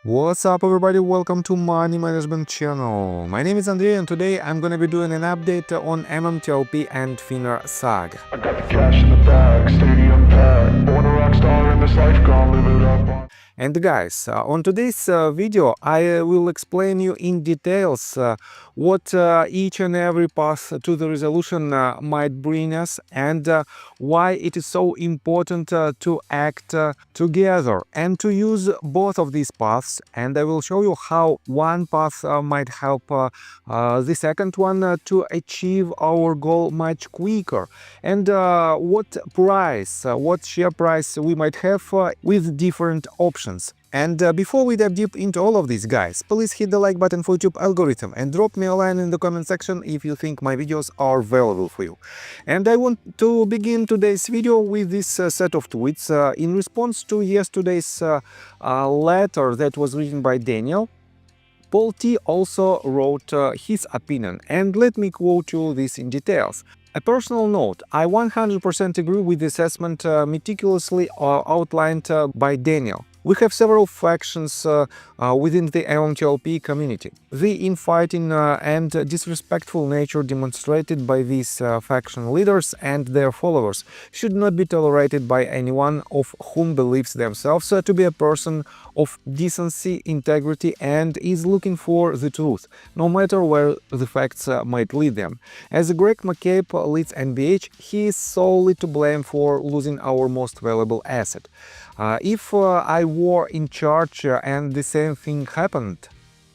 What's up everybody, welcome to Money Management channel. My name is Andrei and today I'm gonna be doing an update on MMTLP and Finner saga. I got the cash in the bag, stadium packed. Born a rock star in this life, gonna live it up. And guys, on today's video I will explain you in details what each and every path to the resolution might bring us and why it is so important to act together and to use both of these paths. And I will show you how one path might help the second one to achieve our goal much quicker, and what price, what share price we might have with different options. And before we dive deep into all of these, guys, please hit the like button for YouTube algorithm and drop me a line in the comment section if you think my videos are valuable for you. And I want to begin today's video with this set of tweets in response to yesterday's letter that was written by Daniel. Paul T also wrote his opinion, and let me quote you this in details. A personal note, I 100% agree with the assessment meticulously outlined by Daniel. We have several factions within the MMTLP community. The infighting and disrespectful nature demonstrated by these faction leaders and their followers should not be tolerated by anyone of whom believes themselves to be a person of decency, integrity, and is looking for the truth, no matter where the facts might lead them. As Greg McCabe leads NBH, he is solely to blame for losing our most valuable asset. If I were in charge and the same thing happened,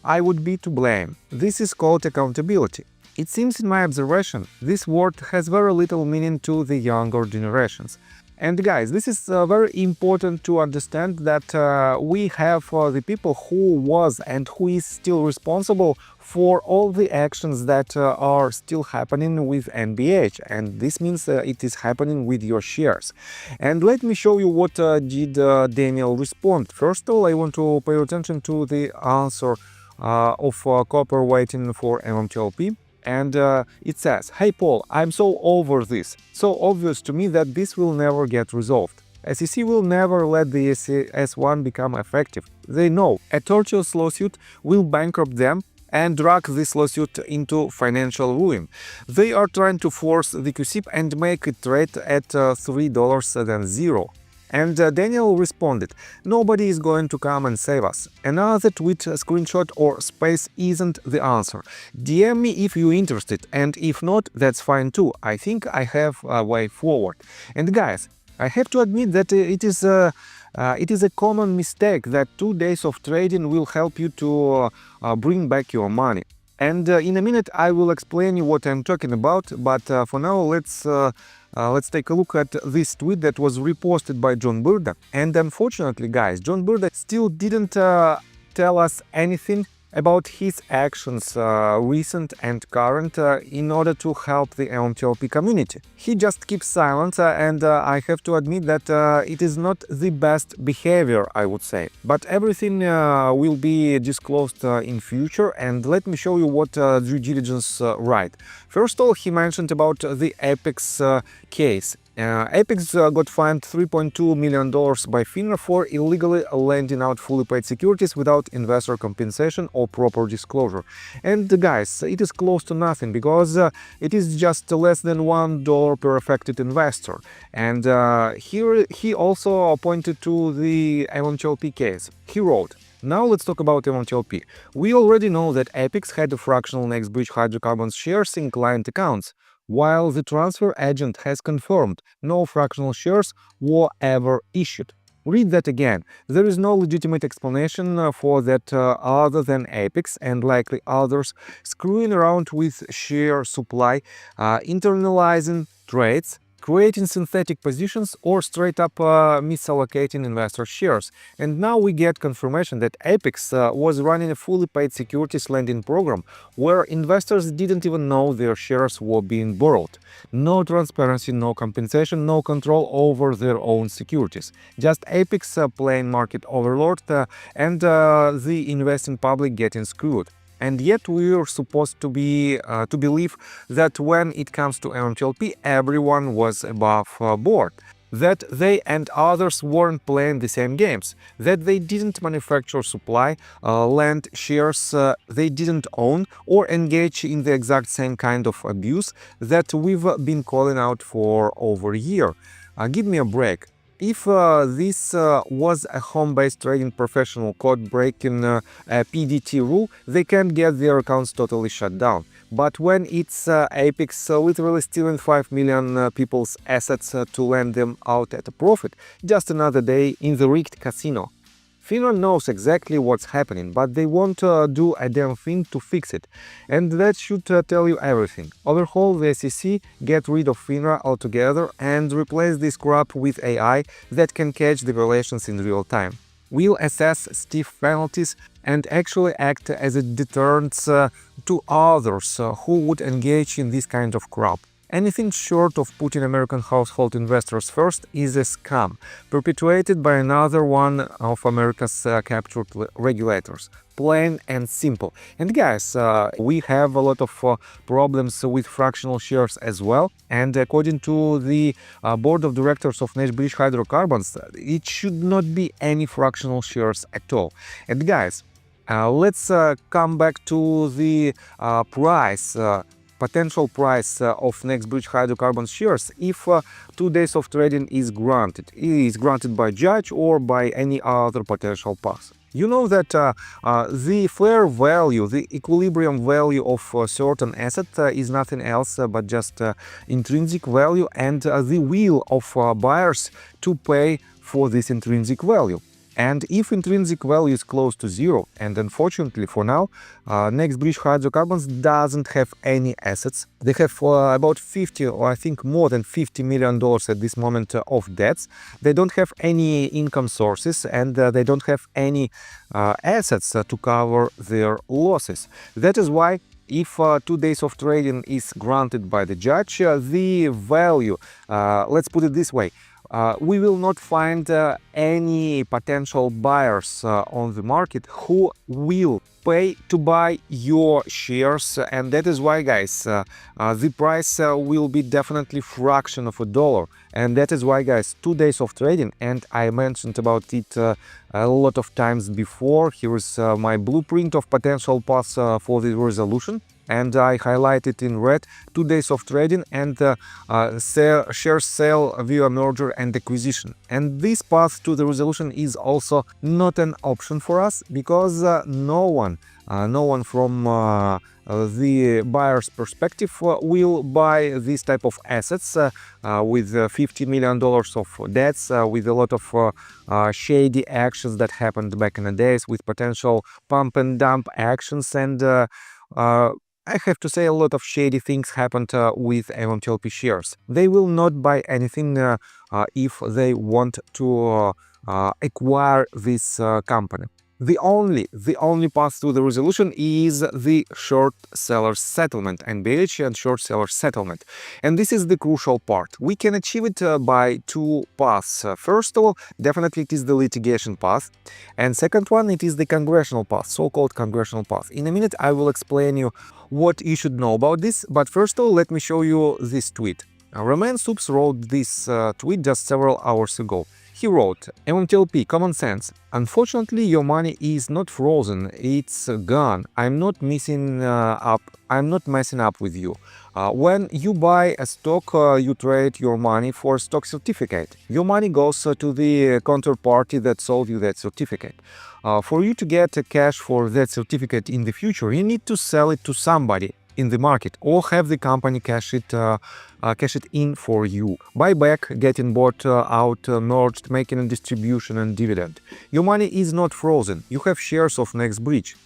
I would be to blame. This is called accountability. It seems in my observation, this word has very little meaning to the younger generations. And guys, this is very important to understand that we have the people who was and who is still responsible for all the actions that are still happening with NBH, and this means it is happening with your shares. And let me show you what did Daniel respond. First of all, I want to pay attention to the answer of copper waiting for MMTLP. And it says, "Hey Paul, I'm so over this. So obvious to me that this will never get resolved. SEC will never let the S1 become effective. They know a tortuous lawsuit will bankrupt them and drag this lawsuit into financial ruin. They are trying to force the QSIP and make it trade at $3 than zero." And Daniel responded, "Nobody is going to come and save us." Another tweet, screenshot or space isn't the answer. DM me if you're interested, and if not, that's fine too. I think I have a way forward. And guys, I have to admit that it is a common mistake that 2 days of trading will help you to bring back your money. And in a minute I will explain you what I'm talking about, but for now let's take a look at this tweet that was reposted by John Burda. And unfortunately, guys, John Burda still didn't tell us anything about his actions, recent and current, in order to help the MMTLP community. He just keeps silent, and I have to admit that it is not the best behavior, I would say. But everything will be disclosed in future, and let me show you what due diligence right. First of all, he mentioned about the Apex case. Apex got fined $3.2 million by Finner for illegally lending out fully paid securities without investor compensation or proper disclosure. And guys, it is close to nothing because it is just less than $1 per affected investor. And here he also pointed to the MMTLP case. He wrote, "Now let's talk about MMTLP. We already know that Apex had a fractional NextBridge hydrocarbons shares in client accounts, while the transfer agent has confirmed no fractional shares were ever issued." Read that again. There is no legitimate explanation for that other than Apex and likely others screwing around with share supply, internalizing trades, creating synthetic positions, or straight up misallocating investor shares. And now we get confirmation that Apex was running a fully paid securities lending program where investors didn't even know their shares were being borrowed. No transparency, no compensation, no control over their own securities. Just Apex playing market overlord and the investing public getting screwed. And yet we are supposed to believe that when it comes to MMTLP, everyone was above board. that they and others weren't playing the same games, that they didn't manufacture supply, land, shares they didn't own, or engage in the exact same kind of abuse that we've been calling out for over a year. Give me a break. If this was a home-based trading professional caught breaking a PDT rule, they can get their accounts totally shut down. But when it's Apex literally stealing 5 million people's assets to lend them out at a profit, just another day in the rigged casino. FINRA knows exactly what's happening, but they won't do a damn thing to fix it. And that should tell you everything. Overhaul the SEC, get rid of FINRA altogether, and replace this crap with AI that can catch the violations in real time. We'll assess stiff penalties and actually act as a deterrent to others who would engage in this kind of crap. Anything short of putting American household investors first is a scam, perpetuated by another one of America's captured regulators. Plain and simple. And guys, we have a lot of problems with fractional shares as well. And according to the board of directors of British Hydrocarbons, it should not be any fractional shares at all. And guys, let's come back to the price. Potential price of next British Hydrocarbons shares if 2 days of trading is granted. It is granted by judge or by any other potential path. You know that the fair value, the equilibrium value of a certain asset is nothing else but just intrinsic value and the will of buyers to pay for this intrinsic value. And if intrinsic value is close to zero, and unfortunately for now, next British Hydrocarbons doesn't have any assets. They have about 50, or I think more than $50 million at this moment of debts. They don't have any income sources, and they don't have any assets to cover their losses. That is why if 2 days of trading is granted by the judge, the value, let's put it this way, we will not find any potential buyers on the market who will pay to buy your shares, and that is why, guys, the price will be definitely fraction of a dollar. And that is why, guys, 2 days of trading, and I mentioned about it a lot of times before. Here is my blueprint of potential paths for the resolution, and I highlighted in red 2 days of trading and share sale via merger and acquisition. And this path to the resolution is also not an option for us because no one from the buyer's perspective will buy this type of assets with $50 million of debts, with a lot of shady actions that happened back in the days, with potential pump and dump actions, and I have to say a lot of shady things happened with MMTLP shares. They will not buy anything if they want to acquire this company. The only path to the resolution is the short seller settlement, NBH and short seller settlement. And this is the crucial part. We can achieve it by two paths. First of all, definitely it is the litigation path. And second one, it is the congressional path, so-called congressional path. In a minute, I will explain you what you should know about this. But first of all, let me show you this tweet. Roman Supes wrote this tweet just several hours ago. He wrote, MMTLP, common sense. Unfortunately, your money is not frozen, it's gone. I'm not messing up with you. When you buy a stock, you trade your money for a stock certificate. Your money goes to the counterparty that sold you that certificate. For you to get cash for that certificate in the future, you need to sell it to somebody in the market or have the company cash it in for you. Buyback, getting bought out, merged, making a distribution and dividend. Your money is not frozen. You have shares of Next Bridge.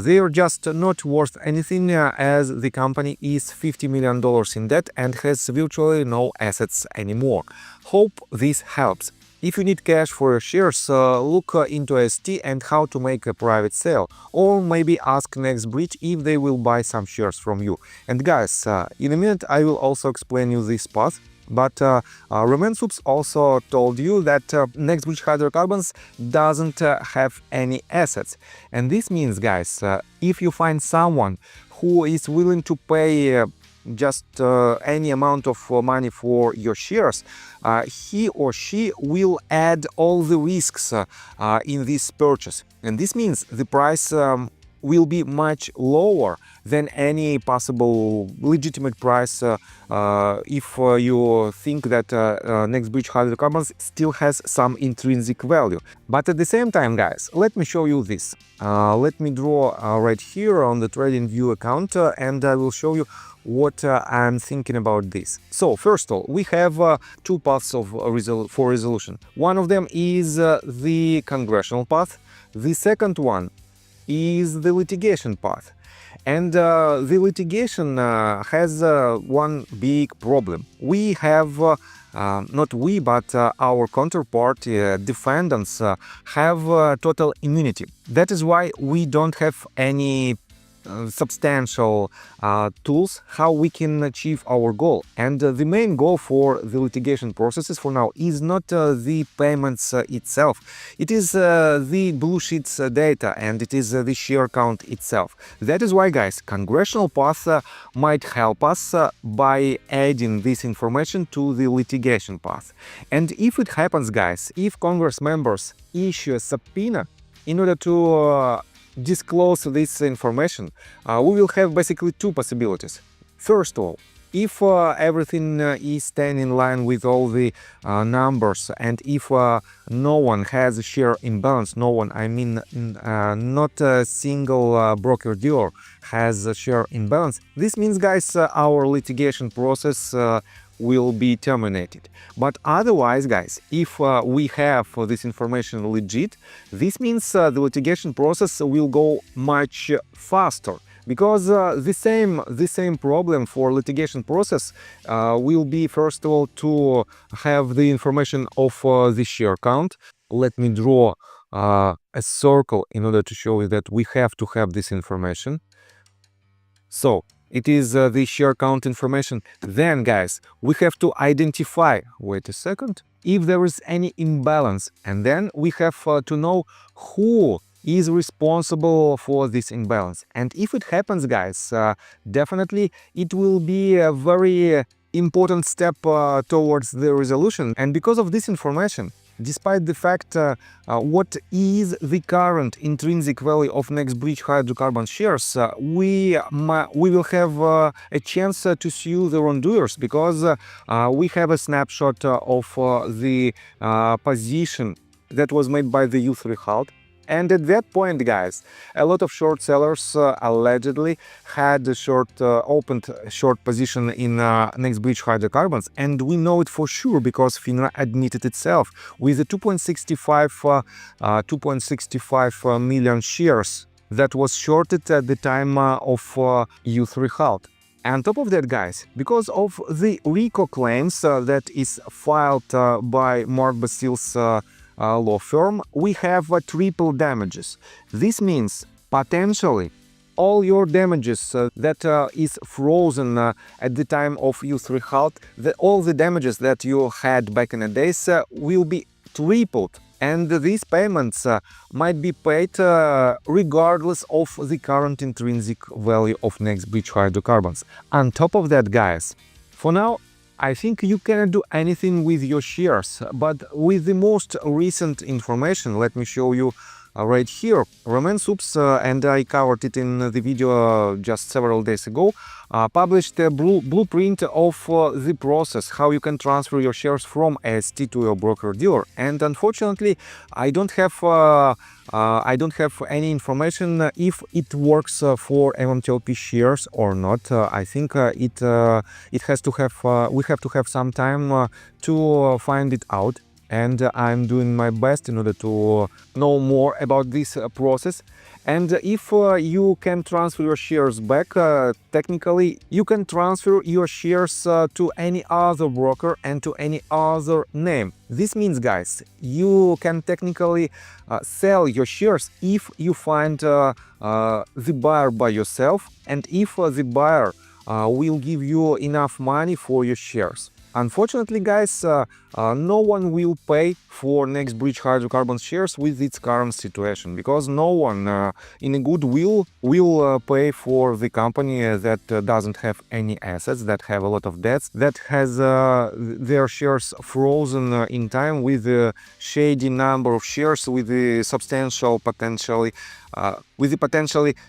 They are just not worth anything as the company is $50 million in debt and has virtually no assets anymore. Hope this helps. If you need cash for your shares, look into ST and how to make a private sale, or maybe ask Next Bridge if they will buy some shares from you. And guys, in a minute I will also explain you this path, but Roman Supes also told you that Next Bridge Hydrocarbons doesn't have any assets. And this means, guys, if you find someone who is willing to pay just any amount of money for your shares, he or she will add all the risks in this purchase. And this means the price will be much lower than any possible legitimate price if you think that NBH hydrocarbons still has some intrinsic value. But at the same time, guys, let me show you this. Let me draw right here on the TradingView account and I will show you what I'm thinking about this. So first of all, we have two paths of for resolution. One of them is the congressional path. The second one is the litigation path. And the litigation has one big problem. We have, not we, but our counterpart defendants have total immunity. That is why we don't have any substantial tools how we can achieve our goal. And the main goal for the litigation processes for now is not the payments itself. It is the blue sheets data and it is the share count itself. That is why, guys, congressional path might help us by adding this information to the litigation path. And if it happens, guys, if Congress members issue a subpoena in order to disclose this information, we will have basically two possibilities. First of all, if everything is staying in line with all the numbers and if no one has a share imbalance, no one, I mean not a single broker-dealer has a share imbalance, this means, guys, our litigation process will be terminated. But otherwise, guys, if we have this information legit, this means the litigation process will go much faster, because the same problem for litigation process will be, first of all, to have the information of the share count. Let me draw a circle in order to show you that we have to have this information. So it is the share count information. Then, guys, we have to identify, wait a second, if there is any imbalance. And then we have to know who is responsible for this imbalance. And if it happens, guys, definitely it will be a very important step towards the resolution. And because of this information, despite the fact what is the current intrinsic value of NBH hydrocarbon shares, we will have a chance to sue the wrongdoers, because we have a snapshot of the position that was made by the U3 halt. And at that point, guys, a lot of short sellers allegedly had opened short position in NBH hydrocarbons, and we know it for sure because FINRA admitted itself with the 2.65 million shares that was shorted at the time of U3 halt. On top of that, guys, because of the RICO claims that is filed by Mark Basil's law firm, we have triple damages. This means potentially all your damages that is frozen at the time of U3 halt, all the damages that you had back in the days will be tripled. And these payments might be paid regardless of the current intrinsic value of NBH hydrocarbons. On top of that, guys, for now, I think you cannot do anything with your shares, but with the most recent information, let me show you right here. Roman Soups, and I covered it in the video just several days ago, published a blueprint of the process, how you can transfer your shares from AST to your broker-dealer. And unfortunately, I don't have any information if it works for MMTLP shares or not. I think it has to have we have to have some time to find it out. And I'm doing my best in order to know more about this process. And if you can transfer your shares back, technically you can transfer your shares to any other broker and to any other name. This means, guys, you can technically sell your shares if you find the buyer by yourself, and if the buyer will give you enough money for your shares. Unfortunately, guys, no one will pay for Next Bridge hydrocarbon shares with its current situation, because no one in a good will pay for the company that doesn't have any assets, that have a lot of debts, that has their shares frozen in time with a shady number of shares, with the substantial potentially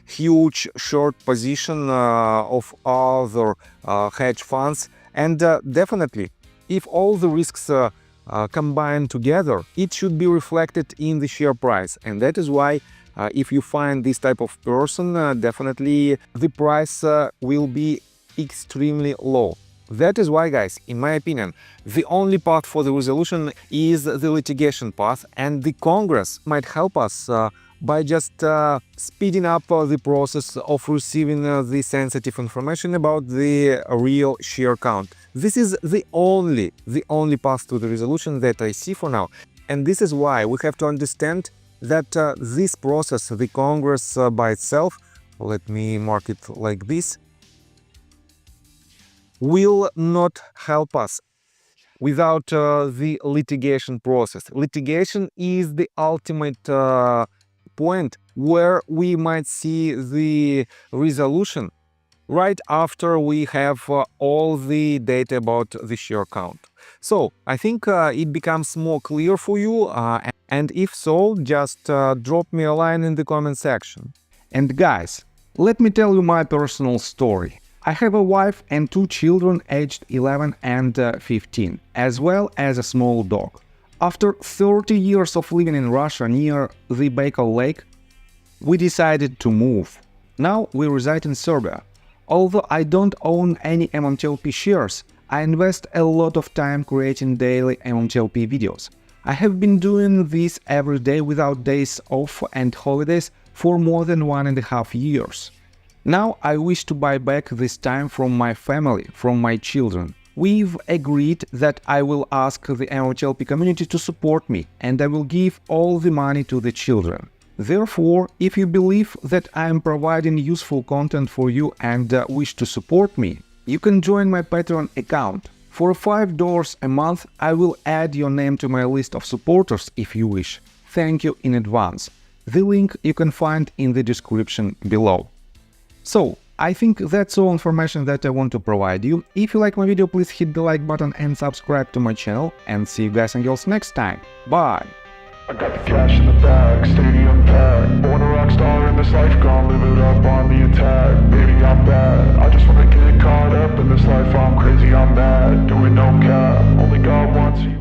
huge short position of other hedge funds. And definitely, if all the risks combine together, it should be reflected in the share price. And that is why if you find this type of person, definitely the price will be extremely low. That is why, guys, in my opinion, the only path for the resolution is the litigation path, and the Congress might help us by just speeding up the process of receiving the sensitive information about the real share count. This is the only path to the resolution that I see for now. And this is why we have to understand that this process, the Congress by itself, let me mark it like this, will not help us without the litigation process. Litigation is the ultimate point where we might see the resolution right after we have all the data about the share count. So I think it becomes more clear for you, and if so, just drop me a line in the comment section. And guys, let me tell you my personal story. I have a wife and 2 children aged 11 and 15, as well as a small dog. After 30 years of living in Russia near the Baikal Lake, we decided to move. Now we reside in Serbia. Although I don't own any MMTLP shares, I invest a lot of time creating daily MMTLP videos. I have been doing this every day without days off and holidays for more than 1.5 years. Now I wish to buy back this time from my family, from my children. We've agreed that I will ask the MMTLP community to support me, and I will give all the money to the children. Therefore, if you believe that I am providing useful content for you and wish to support me, you can join my Patreon account. For $5 a month, I will add your name to my list of supporters if you wish. Thank you in advance. The link you can find in the description below. So, I think that's all information that I want to provide you. If you like my video, please hit the like button and subscribe to my channel, and see you guys and girls next time. Bye! I got the cash in the bag, stadium packed. Born a rock star in this life, gone live it up on the attack. Baby, I'm bad, I just wanna get caught up in this life. I'm crazy, I'm mad, doing no cap. Only God wants you.